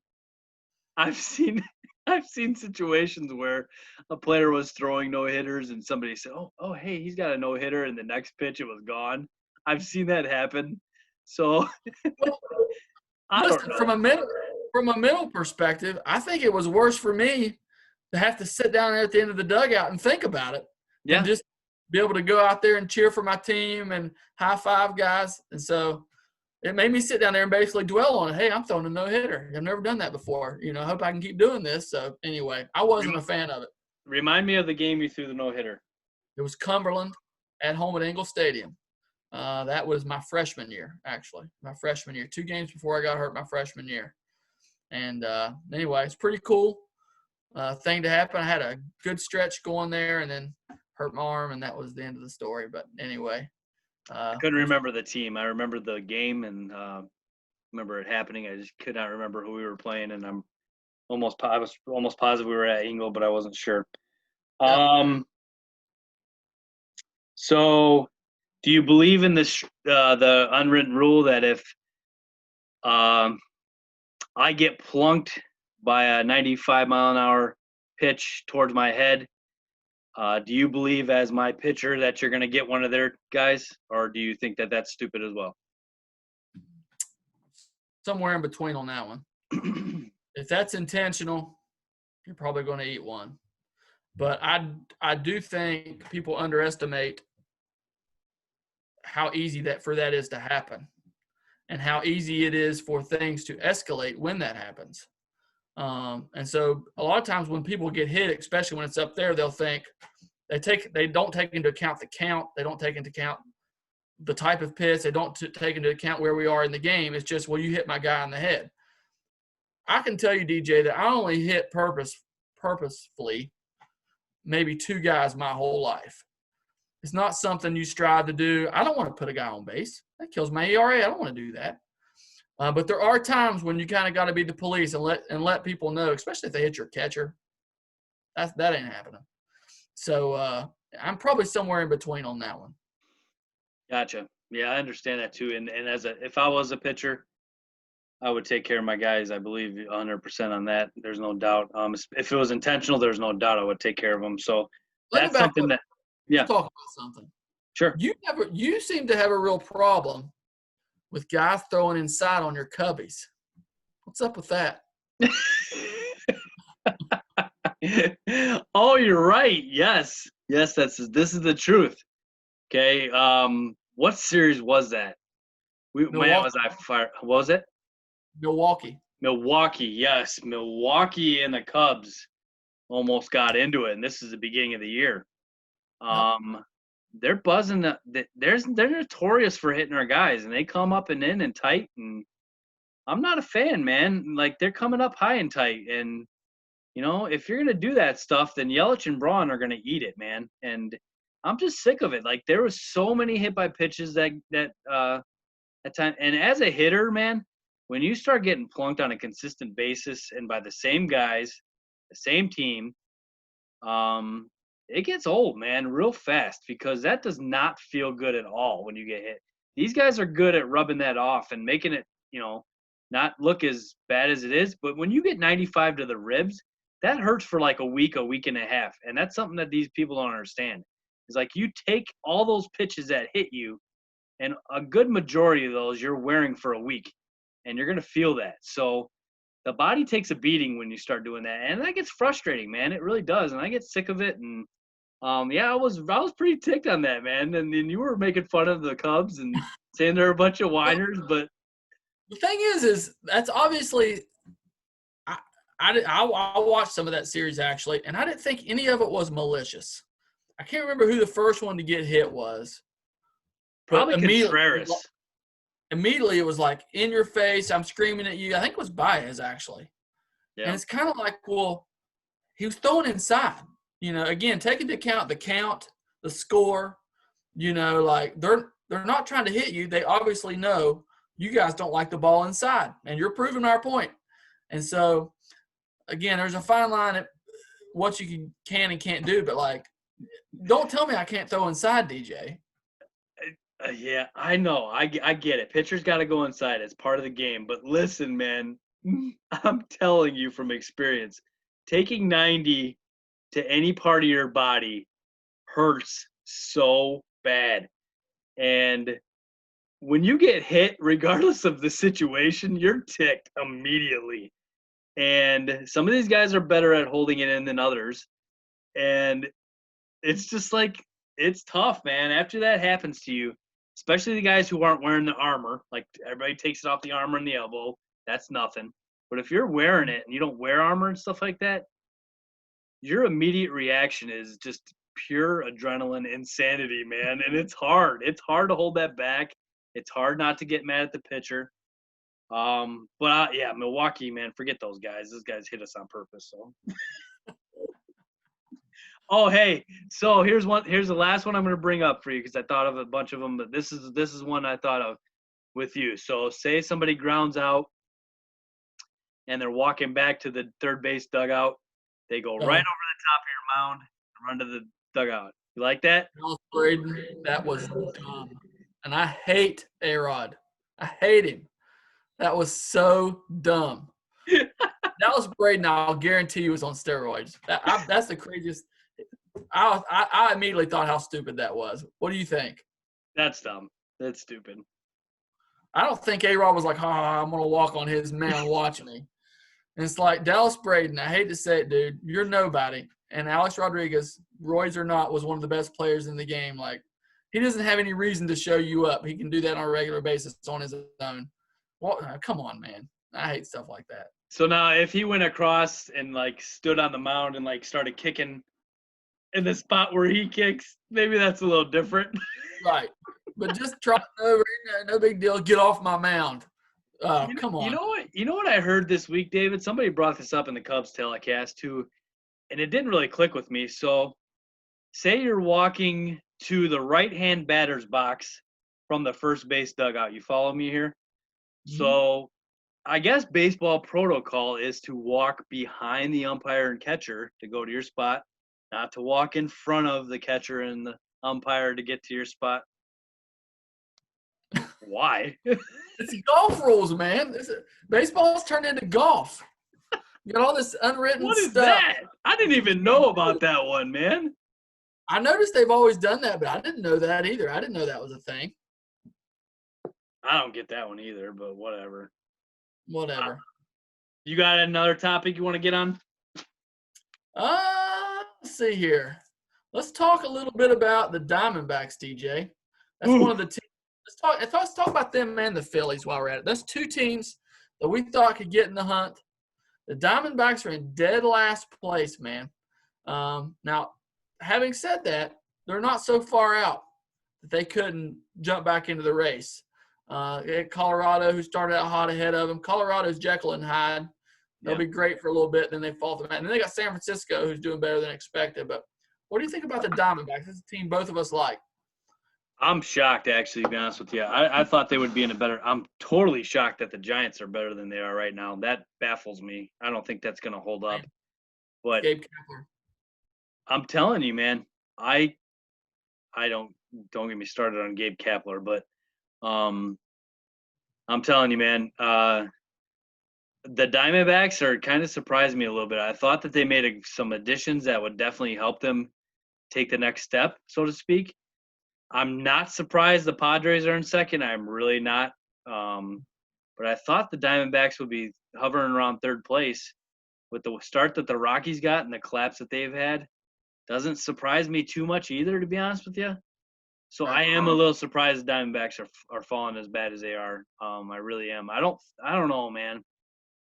I've seen I've seen situations where a player was throwing no hitters and somebody said, "Oh, hey, he's got a no hitter," and the next pitch it was gone. I've seen that happen. So Well, I don't listen, know. from a mental perspective, I think it was worse for me to have to sit down there at the end of the dugout and think about it than Yeah, just be able to go out there and cheer for my team and high five guys. And so it made me sit down there and basically dwell on it. Hey, I'm throwing a no hitter. I've never done that before. I hope I can keep doing this. So anyway, I wasn't Rem- a fan of it. remind me of the game you threw the no hitter. It was Cumberland at home at Ingle Stadium. That was my freshman year, actually. My freshman year. 2 games before I got hurt my freshman year. And anyway, it's pretty cool thing to happen. I had a good stretch going there and then hurt my arm, and that was the end of the story. But anyway. I couldn't remember the team. I remember the game and remember it happening. I just could not remember who we were playing, and I was almost positive we were at Ingle, but I wasn't sure. Yep. So do you believe in this the unwritten rule that if um, I get plunked by a 95-mile-an-hour pitch towards my head, do you believe as my pitcher that you're going to get one of their guys, or do you think that that's stupid as well? Somewhere in between on that one. If that's intentional, you're probably going to eat one. But I do think people underestimate how easy that is to happen and how easy it is for things to escalate when that happens. And so a lot of times when people get hit, especially when it's up there, they'll think they don't take into account the count. They don't take into account the type of pitch. They don't take into account where we are in the game. It's just, well, you hit my guy in the head. I can tell you, DJ, that I only hit purposefully maybe 2 guys my whole life. It's not something you strive to do. I don't want to put a guy on base. That kills my ERA. I don't want to do that. But there are times when you kind of got to be the police and let people know, especially if they hit your catcher. That ain't happening. So I'm probably somewhere in between on that one. Gotcha. Yeah, I understand that too. And if I was a pitcher, I would take care of my guys. I believe 100% on that. There's no doubt. If it was intentional, there's no doubt I would take care of them. So Let me that's back something up. that, yeah, Let's talk about something. sure. You seem to have a real problem with guys throwing inside on your cubbies. What's up with that? Oh, you're right. Yes, this is the truth. Okay. What series was that? Man, was I fire? What was it? Milwaukee. Milwaukee. Yes, Milwaukee and the Cubs almost got into it, and this is the beginning of the year. Yep. They're buzzing. They're notorious for hitting our guys, and they come up and in and tight. And I'm not a fan, man. Like they're coming up high and tight, and if you're gonna do that stuff, then Yelich and Braun are gonna eat it, man. And I'm just sick of it. Like there was so many hit by pitches that at time. And as a hitter, man, when you start getting plunked on a consistent basis and by the same guys, the same team, it gets old, man, real fast because that does not feel good at all when you get hit. These guys are good at rubbing that off and making it, not look as bad as it is. But when you get 95 to the ribs, that hurts for like a week and a half. And that's something that these people don't understand. It's like you take all those pitches that hit you, and a good majority of those you're wearing for a week, and you're going to feel that. So the body takes a beating when you start doing that, and that gets frustrating, man. It really does, and I get sick of it. And Yeah, I was pretty ticked on that, man. And then you were making fun of the Cubs and saying they're a bunch of Well, whiners, but the thing is that's obviously I watched some of that series actually, and I didn't think any of it was malicious. I can't remember who the first one to get hit was, but probably Contreras. immediately it was like in your face. I'm screaming at you. I think it was Baez actually, and Yeah. it's kind of like, well, he was throwing inside. Again, take into account the count, the score. Like they're not trying to hit you. They obviously know you guys don't like the ball inside, and you're proving our point. And so, again, there's a fine line at what you can and can't do. But like, don't tell me I can't throw inside, DJ. Yeah, I know. I get it. Pitcher's got to go inside. It's part of the game. But listen, man, I'm telling you from experience, taking 90 to any part of your body hurts so bad. And when you get hit, regardless of the situation, you're ticked immediately. And some of these guys are better at holding it in than others. And it's just like, it's tough, man. After that happens to you, especially the guys who aren't wearing the armor, like everybody takes it off the armor and the elbow. That's nothing. But if you're wearing it and you don't wear armor and stuff like that, your immediate reaction is just pure adrenaline insanity, man. And it's hard. It's hard to hold that back. It's hard not to get mad at the pitcher. But yeah, Milwaukee, man, forget those guys. Those guys hit us on purpose. So, oh hey, so here's one. Here's the last one I'm going to bring up for you because I thought of a bunch of them, but this is one I thought of with you. So say somebody grounds out and they're walking back to the third base dugout. They go right over Oh, the top of your mound and run to the dugout. You like that? Dallas Braden, that was dumb, and I hate A-Rod. I hate him. That was so dumb. Dallas Braden, I'll guarantee you, was on steroids. That's the craziest. I immediately thought how stupid that was. What do you think? That's dumb. That's stupid. I don't think A-Rod was like, I'm going to walk on his mound, watch me. And it's like, Dallas Braden, I hate to say it, dude, you're nobody. And Alex Rodriguez, Roy's or not, was one of the best players in the game. Like, he doesn't have any reason to show you up. He can do that on a regular basis on his own. Well, come on, man. I hate stuff like that. So now if he went across and like stood on the mound and like started kicking in the spot where he kicks, maybe that's a little different. Right. But just trotting over, no big deal. Get off my mound. Oh, come You on. know what? You know what I heard this week, David? Somebody brought this up in the Cubs telecast too, and it didn't really click with me. So, say you're walking to the right-hand batter's box from the first base dugout. You follow me here? Mhm. So, I guess baseball protocol is to walk behind the umpire and catcher to go to your spot, not to walk in front of the catcher and the umpire to get to your spot. Why? It's golf rules, man. Baseball's turned into golf. You got all this unwritten What is stuff. that? I didn't even know about that one, man. I noticed they've always done that, but I didn't know that either. I didn't know that was a thing. I don't get that one either, but whatever. Whatever. You got another topic you want to get on? Let's see here. Let's talk a little bit about the Diamondbacks, DJ. That's one of the teams. Let's talk about them and the Phillies while we're at it. That's two teams that we thought could get in the hunt. The Diamondbacks are in dead last place, man. Now, having said that, they're not so far out that they couldn't jump back into the race. Colorado, who started out hot ahead of them. Colorado's Jekyll and Hyde. They'll be great for a little bit, then they fall to the mat. And then they got San Francisco, who's doing better than expected. But what do you think about the Diamondbacks? This is a team both of us like. I'm shocked, actually, to be honest with you. I thought they would be in a better – I'm totally shocked that the Giants are better than they are right now. That baffles me. I don't think that's going to hold up. But Gabe Kapler. I'm telling you, man, I don't get me started on Gabe Kapler, but I'm telling you, man, the Diamondbacks are kind of surprised me a little bit. I thought that they made some additions that would definitely help them take the next step, so to speak. I'm not surprised the Padres are in second. I'm really not. But I thought the Diamondbacks would be hovering around third place with the start that the Rockies got and the collapse that they've had. doesn't surprise me too much either, to be honest with you. So Right. I am a little surprised the Diamondbacks are falling as bad as they are. I really am. I don't know, man.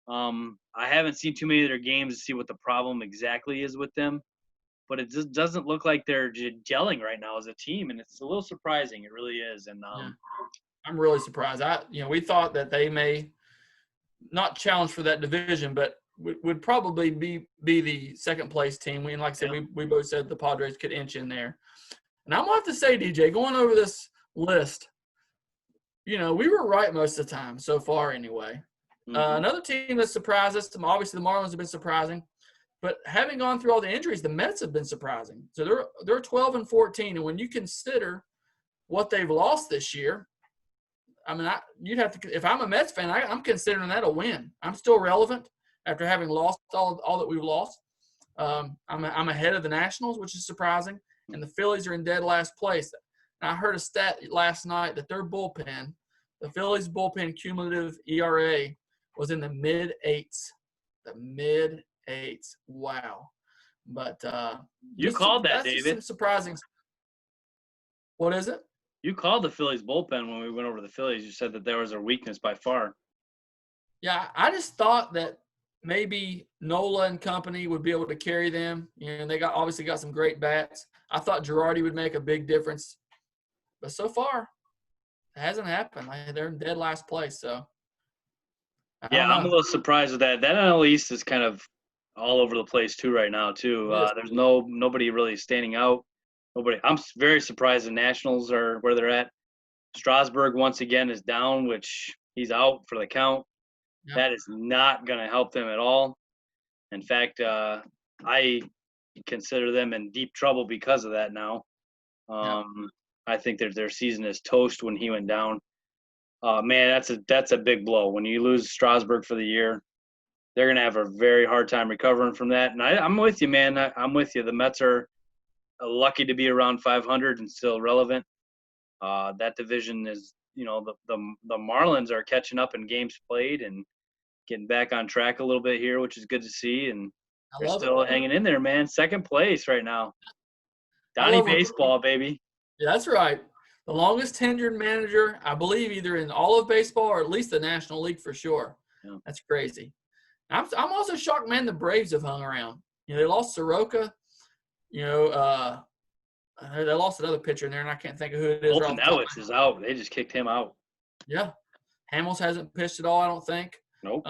I haven't seen too many of their games to see what the problem exactly is with them, but it just doesn't look like they're gelling right now as a team, and it's a little surprising. It really is. And Yeah. I'm really surprised. We thought that they may not challenge for that division, but would probably be the second place team. And like I said, yeah, we both said the Padres could inch in there. And I'm gonna have to say, DJ, going over this list, we were right most of the time so far anyway. mhm. Another team that surprised us, obviously the Marlins have been surprising, but having gone through all the injuries, the Mets have been surprising. So they're 12-14, and when you consider what they've lost this year, I mean, you'd have to. If I'm a Mets fan, I'm considering that a win. I'm still relevant after having lost all that we've lost. I'm ahead of the Nationals, which is surprising, and the Phillies are in dead last place. And I heard a stat last night that their bullpen, the Phillies bullpen cumulative ERA, was in the mid-8s. The mid-8s. Wow. But You called that, that's just David. some surprising. What is it? You called the Phillies bullpen when we went over the Phillies. You said that there was their weakness by far. Yeah, I just thought that maybe Nola and company would be able to carry them. They obviously got some great bats. I thought Girardi would make a big difference, but so far, it hasn't happened. They're in dead last place, so I Yeah, don't I'm a know. little surprised with that. That NL East is kind of all over the place too right now too. It is. There's nobody really standing out. Nobody. I'm very surprised the Nationals are where they're at. Strasburg once again is down, which he's out for the count. Yeah. That is not going to help them at all. In fact, I consider them in deep trouble because of that now. Yeah. I think their season is toast when he went down. Man, that's a big blow. When you lose Strasburg for the year, they're going to have a very hard time recovering from that. And I'm with you, man. I'm with you. The Mets are lucky to be around 500 and still relevant. That division is, the Marlins are catching up in games played and getting back on track a little bit here, which is good to see. And I they're love it. still hanging in there, man. Second place right now. I Donnie love it. Baseball, baby. Yeah, that's right. The longest tenured manager, I believe, either in all of baseball or at least the National League for sure. Yeah. That's crazy. I'm also shocked, man. The Braves have hung around. They lost Soroka. They lost another pitcher in there, and I can't think of who it is. Colton Ellis is out. They just kicked him out. Yeah, Hamels hasn't pitched at all. I don't think. Nope.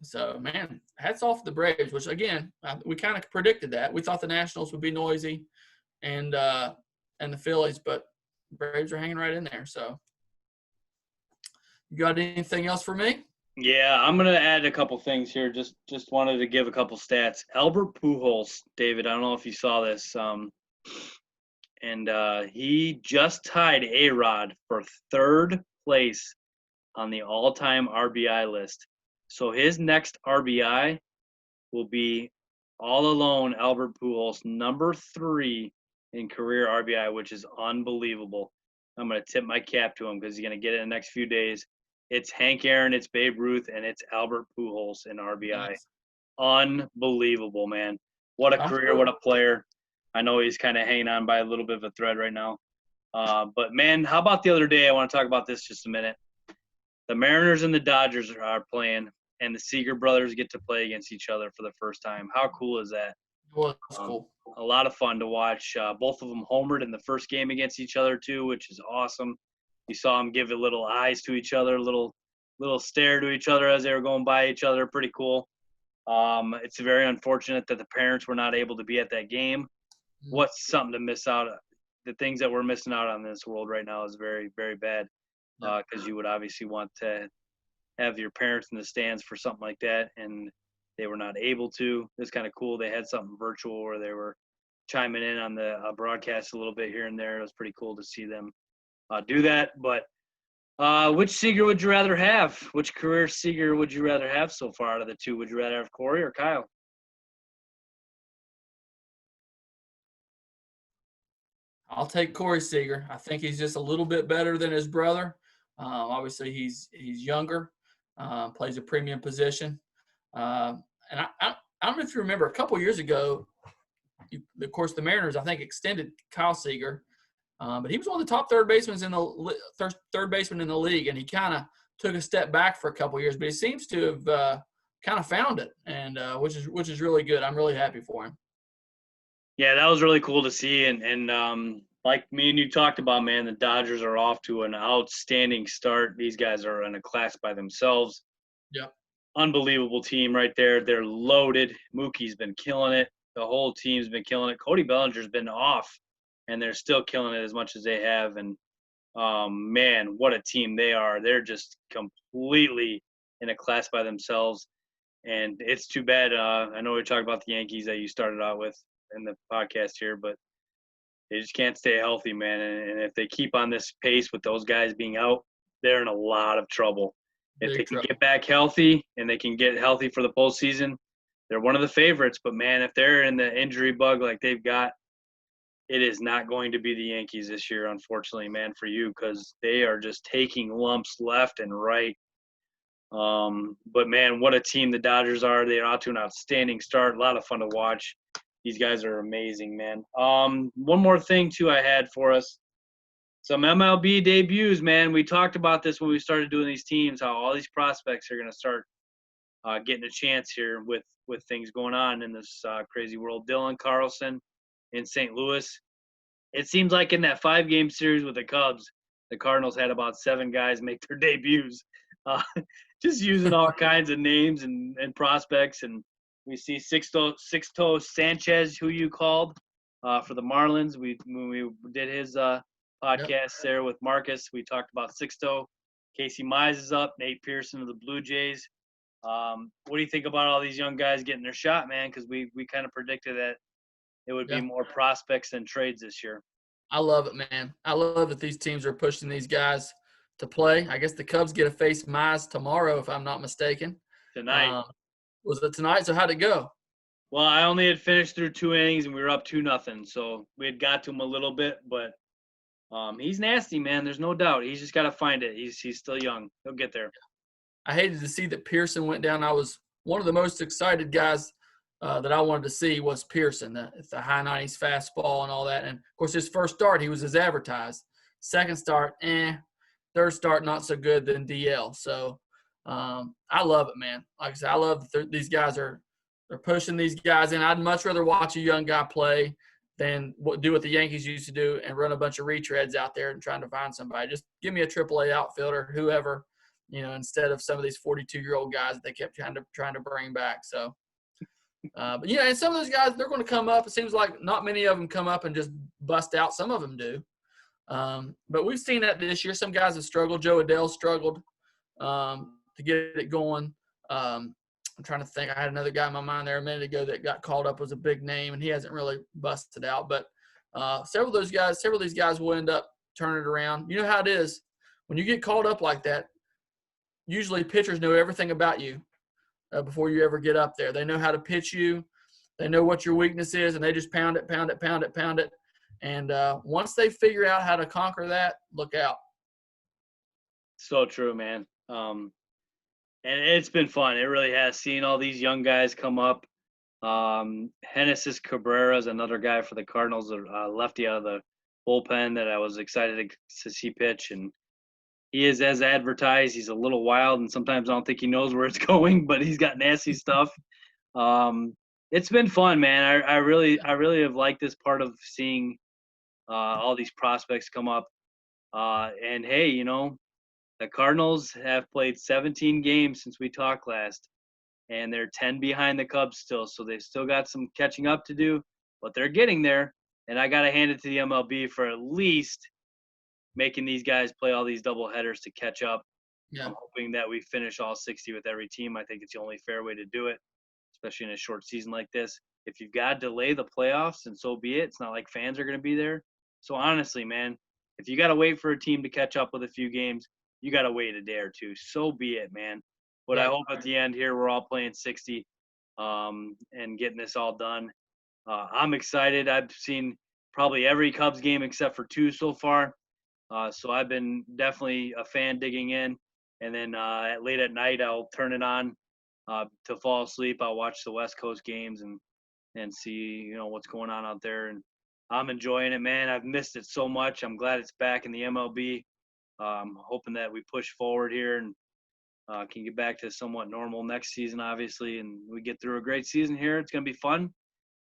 So, man, hats off to the Braves. Which again, we kind of predicted that. We thought the Nationals would be noisy, and the Phillies, but Braves are hanging right in there. So, you got anything else for me? Yeah, I'm gonna add a couple things here. Just wanted to give a couple stats. Albert Pujols, David. I don't know if you saw this. And he just tied A-Rod for third place on the all-time RBI list. So his next RBI will be all alone Albert Pujols, number 3 in career RBI, which is unbelievable. I'm going to tip my cap to him because he's going to get it in the next few days. It's Hank Aaron, it's Babe Ruth, and it's Albert Pujols in RBI. Nice. Unbelievable, man. What a career, what a player. I know he's kind of hanging on by a little bit of a thread right now. But, man, how about the other day? I want to talk about this just a minute. The Mariners and the Dodgers are playing, and the Seager brothers get to play against each other for the first time. How cool is that? Well, that's cool. A lot of fun to watch. Both of them homered in the first game against each other, too, which is awesome. You saw them give a little eyes to each other, a little stare to each other as they were going by each other. Pretty cool. It's very unfortunate that the parents were not able to be at that game. What's something to miss out? The things that we're missing out on in this world right now is very, very bad. Because you would obviously want to have your parents in the stands for something like that, and they were not able to. It's kind of cool. They had something virtual where they were chiming in on the broadcast a little bit here and there. It was pretty cool to see them do that. But which Seager would you rather have? Which career Seager would you rather have so far out of the two? Would you rather have Corey or Kyle? I'll take Corey Seager. I think he's just a little bit better than his brother. Obviously, he's younger, plays a premium position. And I don't know if you remember, a couple years ago, Of course, the Mariners, I think, extended Kyle Seager, but he was one of the top third basemen in the league, and he kind of took a step back for a couple of years, but he seems to have kind of found it, and which is really good. I'm really happy for him. Yeah, that was really cool to see, and like me and you talked about, man, the Dodgers are off to an outstanding start. These guys are in a class by themselves. Yep. Unbelievable team right there. They're loaded. Mookie's been killing it. The whole team's been killing it. Cody Bellinger's been off, and they're still killing it as much as they have. And man, what a team they are. They're just completely in a class by themselves. And it's too bad. I know we talked about the Yankees that you started out with in the podcast here, but they just can't stay healthy, man. And if they keep on this pace with those guys being out, they're in a lot of trouble. If they can get back healthy and they can get healthy for the postseason, they're one of the favorites. But, man, if they're in the injury bug like they've got, it is not going to be the Yankees this year, unfortunately, man, for you, because they are just taking lumps left and right. But, man, what a team the Dodgers are. They're out to an outstanding start. A lot of fun to watch. These guys are amazing, man. One more thing, too, I had for us. Some MLB debuts, man. We talked about this when we started doing these teams, how all these prospects are going to start getting a chance here with things going on in this crazy world. Dylan Carlson in St. Louis. It seems like in that 5-game series with the Cubs, the Cardinals had about 7 guys make their debuts, just using all kinds of names and prospects. And we see Sixto Sanchez, who you called for the Marlins. When we did his podcast there with Marcus, we talked about Sixto. Casey Mize is up. Nate Pearson of the Blue Jays. What do you think about all these young guys getting their shot, man? Because we kind of predicted that it would be more prospects than trades this year. I love it, man. I love that these teams are pushing these guys to play. I guess the Cubs get to face Mize tomorrow, if I'm not mistaken. Tonight. Was it tonight? So how'd it go? Well, I only had finished through 2 innings, and we were up 2-0. So we had got to him a little bit, but he's nasty, man. There's no doubt. He's just got to find it. He's still young. He'll get there. I hated to see that Pearson went down. I was one of the most excited guys that I wanted to see was Pearson, the high 90s fastball and all that. And, of course, his first start, he was as advertised. Second start, Third start, not so good than DL. So I love it, man. Like I said, I love that these guys they're pushing these guys in. I'd much rather watch a young guy play than do what the Yankees used to do and run a bunch of retreads out there and trying to find somebody. Just give me a AAA outfielder, whoever, instead of some of these 42-year-old guys that they kept trying to bring back. So, but and some of those guys, they're going to come up. It seems like not many of them come up and just bust out. Some of them do. But we've seen that this year. Some guys have struggled. Joe Adele struggled to get it going. I'm trying to think. I had another guy in my mind there a minute ago that got called up, was a big name, and he hasn't really busted out. But several of these guys will end up turning it around. You know how it is. When you get called up like that, usually pitchers know everything about you before you ever get up there. They know how to pitch you. They know what your weakness is, and they just pound it. And once they figure out how to conquer that, look out. So true, man. And it's been fun. It really has. Seeing all these young guys come up. Genesis Cabrera is another guy for the Cardinals, a lefty out of the bullpen that I was excited to see pitch. And he is as advertised. He's a little wild, and sometimes I don't think he knows where it's going, but he's got nasty stuff. It's been fun, man. I really have liked this part of seeing all these prospects come up. And, hey, the Cardinals have played 17 games since we talked last, and they're 10 behind the Cubs still. So they've still got some catching up to do, but they're getting there. And I got to hand it to the MLB for at least making these guys play all these double headers to catch up. Yeah. I'm hoping that we finish all 60 with every team. I think it's the only fair way to do it, especially in a short season like this. If you've got to delay the playoffs, and so be it. It's not like fans are going to be there. So honestly, man, if you got to wait for a team to catch up with a few games, you got to wait a day or two. So be it, man. But I hope at the end here we're all playing 60 and getting this all done. I'm excited. I've seen probably every Cubs game except for 2 so far. So I've been definitely a fan digging in. And then late at night, I'll turn it on to fall asleep. I'll watch the West Coast games. And and see, what's going on out there. And I'm enjoying it, man. I've missed it so much. I'm glad it's back in the MLB. Hoping that we push forward here and can get back to somewhat normal next season, obviously, and we get through a great season here. It's going to be fun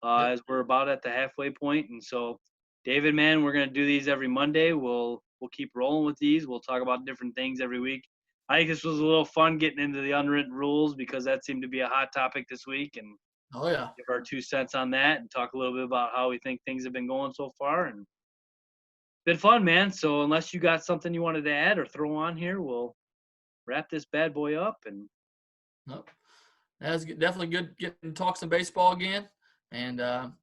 Yep. as we're about at the halfway point. And so, David, man, we're going to do these every Monday. We'll keep rolling with these. We'll talk about different things every week. I think this was a little fun getting into the unwritten rules because that seemed to be a hot topic this week, and Oh yeah. give our 2 cents on that and talk a little bit about how we think things have been going so far. And it's been fun, man. So unless you got something you wanted to add or throw on here, we'll wrap this bad boy up. And Nope. That's definitely good getting to talk some baseball again. And I'm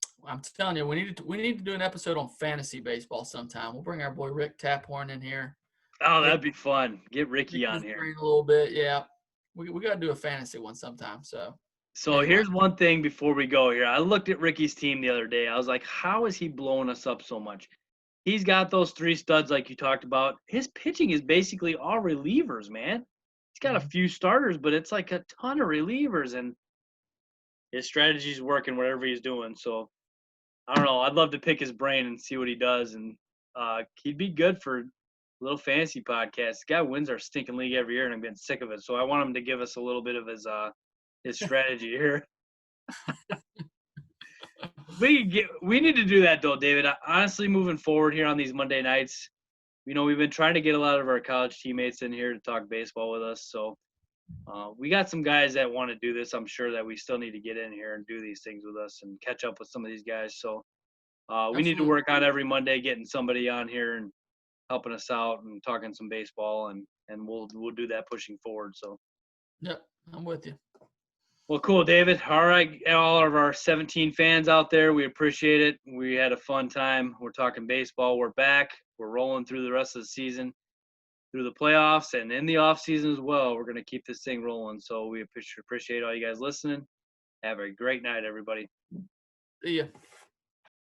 telling you, we need to do an episode on fantasy baseball sometime. We'll bring our boy Rick Taphorn in here. oh, Pick that'd be fun. Get Ricky on his here. brain a little bit. Yeah. We got to do a fantasy one sometime. So So anyway. here's one thing before we go here. I looked at Ricky's team the other day. I was like, how is he blowing us up so much? He's got those 3 studs like you talked about. His pitching is basically all relievers, man. He's got a few starters, but it's like a ton of relievers, and his strategy's working whatever he's doing. So I don't know. I'd love to pick his brain and see what he does, and he'd be good for a little fantasy podcast. This guy wins our stinking league every year, and I'm getting sick of it. So I want him to give us a little bit of his strategy here. We need to do that though, David. Honestly, moving forward here on these Monday nights, we've been trying to get a lot of our college teammates in here to talk baseball with us. So we got some guys that want to do this. I'm sure that we still need to get in here and do these things with us and catch up with some of these guys. So we need to Absolutely. work on every Monday getting somebody on here and helping us out and talking some baseball, and we'll do that pushing forward. So. Yep. I'm with you. Well, cool, David. All right, all of our 17 fans out there, we appreciate it. We had a fun time. We're talking baseball. We're back. We're rolling through the rest of the season, through the playoffs, and in the off season as well. We're going to keep this thing rolling. So we appreciate all you guys listening. Have a great night, everybody. See ya.